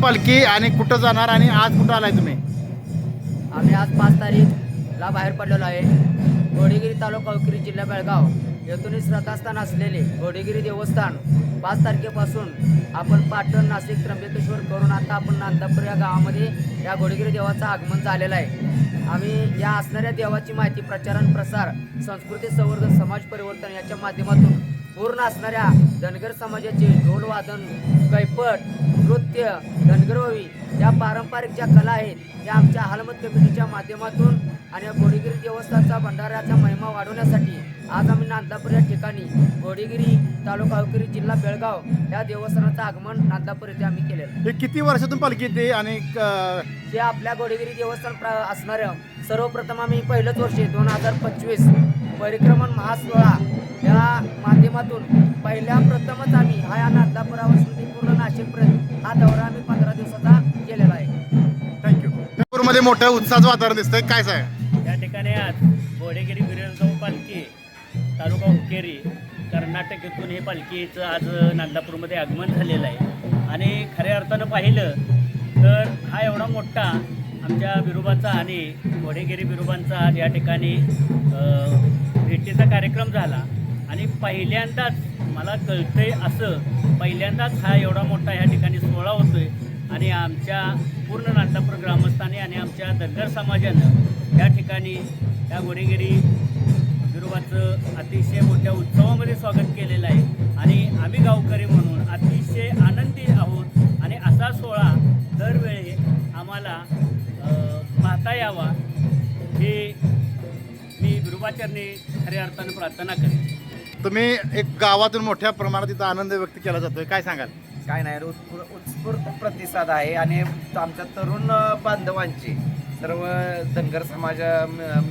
पालखी आणि कुठं जाणार आणि आज कुठं आलाय तुम्ही? आम्ही आज 5 तारीखला बाहेर पडलेलो आहे. घोडेगिरी तालुका उकरी जिल्हा बेळगाव येथून श्रद्धास्थान असलेले घोडेगिरी देवस्थान 5 तारखेपासून आपण पाटण, नाशिक, त्र्यंबकेश्वर करून आता आपण नांदापूर या गावामध्ये या घोडेगिरी देवाचं आगमन झालेलं आहे. आम्ही या असणाऱ्या देवाची माहिती, प्रचार आणि प्रसार, संस्कृती संवर्धन, समाज परिवर्तन याच्या माध्यमातून पूर्ण असणाऱ्या धनगर समाजाचे ढोलवादन, कैपट, नृत्य, धनगरवावी या पारंपरिक ज्या कला आहेत त्या आमच्या हालमत कमिटीच्या माध्यमातून आणि या घोडेगिरी देवस्थानचा भंडाऱ्याचा महिमा वाढवण्यासाठी आज आम्ही नांदापूर या ठिकाणी घोडेगिरी तालुका उकरी जिल्हा बेळगाव या देवस्थानाचं आगमन नांदापूर येथे आम्ही केलेलं. हे किती वर्षातून पालखी येते आणि हे आपल्या घोडेगिरी देवस्थान असणारं सर्वप्रथम आम्ही पहिलंच वर्ष 2025 परिक्रमण महासोहळा या माध्यमातून पहिल्या प्रथमच आम्ही हा या नांदापुरापासून पूर्ण नाशिकपर्यंत हा दौरा आम्ही 15 दिवसाचा केलेला आहे. थँक्यू. नागपूरमध्ये मोठं उत्साहाचं वातावरण दिसतंय, काय सांग? या ठिकाणी आज घोडेगिरी बिरजाऊ पालखी तालुका हुक्केरी कर्नाटक येथून हे पालखीचं आज नांदापूरमध्ये आगमन झालेलं आहे. आणि खऱ्या अर्थानं पाहिलं तर हा एवढा मोठा आमच्या बिरोबाचा आणि घोडेगिरी बिरोबांचा आज या ठिकाणी भेटीचा कार्यक्रम झाला. आणि पहिल्यांदाच मला कळतंय असं पहिल्यांदाच हा एवढा मोठा ह्या ठिकाणी सोहळा होतोय. आणि आमच्या पूर्ण नांदापूर ग्रामस्थांनी आणि आमच्या धनगर समाजानं या ठिकाणी या घोडेगिरी बिरोबाचं अतिशय मोठ्या उत्सवामध्ये स्वागत केलेलं आहे. आणि आम्ही गावकरी म्हणून अतिशय आनंदी आहोत. आणि असा सोहळा दरवेळी आम्हाला पाहता यावा हे मी बिरोबाचरणी खऱ्या अर्थानं प्रार्थना करेन. तुम्ही एक गावातून मोठ्या प्रमाणात इथं आनंद व्यक्त केला जातोय, काय सांगाल? काय नाही, उत्स्फूर्त प्रतिसाद आहे. आणि आमच्या तरुण बांधवांचे सर्व धनगर समाज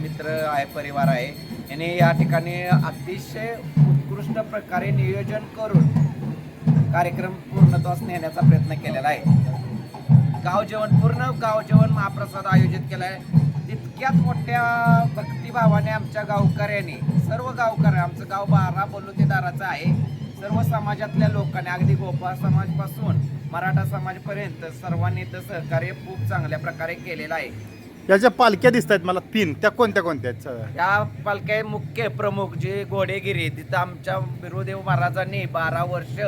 मित्र आहे, परिवार आहे, याने या ठिकाणी अतिशय उत्कृष्ट प्रकारे नियोजन करून कार्यक्रम पूर्णत्वास नेण्याचा प्रयत्न केलेला आहे. पूर्ण गाव जेवण महाप्रसाद आयोजित केला आहे. तितक्याच मोठ्या भक्तिभावाने आमच्या गावकऱ्यांनी, सर्व गावकऱ्या, आमचं गाव 12 बलुतेदाराचं आहे, सर्व समाजातल्या लोकांनी, अगदी गोपाळ समाजपासून मराठा समाजपर्यंत सर्वांनी तर सहकार्य खूप चांगल्या प्रकारे केलेलं आहे. या ज्या पालख्या दिसत आहेत मला 3, त्या कोणत्या कोणत्या आहेत? या पालख्या मुख्य प्रमुख जे घोडेगिरी, तिथं आमच्या बिरुदेव महाराजांनी 12 वर्ष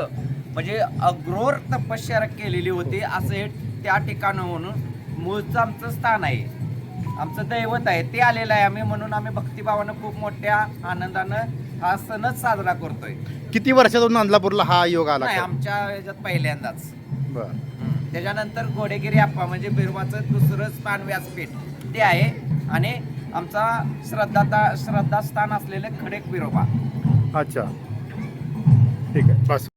म्हणजे अघोर तपश्चर्या केलेली होती. असं हे त्या ठिकाण म्हणून मूळचं आमचं स्थान आहे, आमचं दैवत आहे, ते आलेलं आहे. आम्ही म्हणून आम्ही भक्तिभावानं खूप मोठ्या आनंदानं हा सणच साजरा करतोय. किती वर्षातून नांदलापूरला हा योग आला? नाही, आमच्या ह्याच्यात पहिल्यांदाच. बरं. त्याच्यानंतर घोडेगिरी आप्पा म्हणजे बिरोबाचं दुसरं स्थान व्यासपीठ ते आहे. आणि आमचा श्रद्धास्थान असलेले खडेक बिरोबा. अच्छा, ठीक आहे, बस.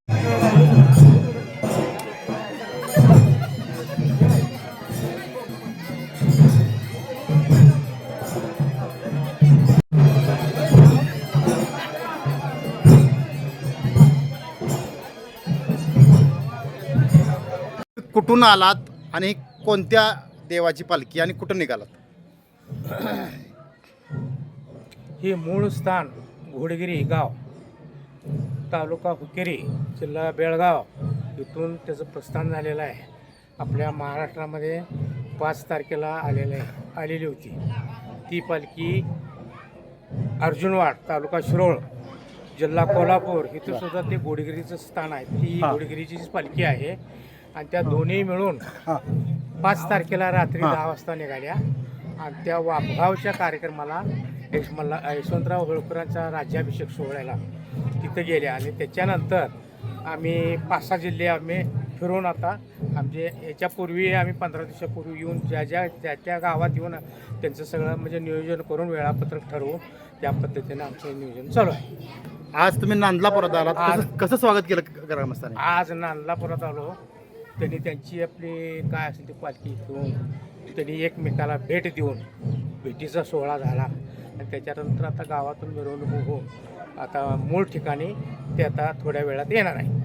कुठून आलात आणि कोणत्या देवाची पालखी आणि कुठून निघालात? हे मूळ स्थान घोडेगिरी गाव, तालुका हुक्केरी, जिल्हा बेळगाव इथून त्याचं प्रस्थान झालेलं आहे. आपल्या महाराष्ट्रामध्ये 5 तारखेला आलेली होती. ती पालखी अर्जुनवाड, तालुका शिरोळ, जिल्हा कोल्हापूर इथं सुद्धा ते घोडेगिरीचं स्थान आहे. ती घोडेगिरीचीच पालखी आहे. आणि त्या दोन्ही मिळून 5 तारखेला रात्री 10 वाजता निघाल्या. आणि त्या वापगावच्या कार्यक्रमाला यशवंतराव होळकरांचा राज्याभिषेक सोहळ्याला तिथं गेले आणि त्याच्यानंतर आम्ही 5-6 जिल्हे आम्ही फिरून आता आमचे याच्यापूर्वी आम्ही 15 दिवसापूर्वी येऊन ज्या गावात येऊन त्यांचं सगळं म्हणजे नियोजन करून वेळापत्रक ठरवून त्या पद्धतीनं आमचं नियोजन चालू आहे. आज तुम्ही नांदला परत आलात, कसं स्वागत केलं ग्रामस्थांनी? आज नांदलापुरात आलो. त्यांनी त्यांची आपली काय असेल ती पालखी घेऊन त्यांनी एकमेकाला भेट देऊन भेटीचा सोहळा झाला आणि त्याच्यानंतर आता गावातून मिरवणूक होऊन आता मूळ ठिकाणी ते आता थोड्या वेळात येणार आहे.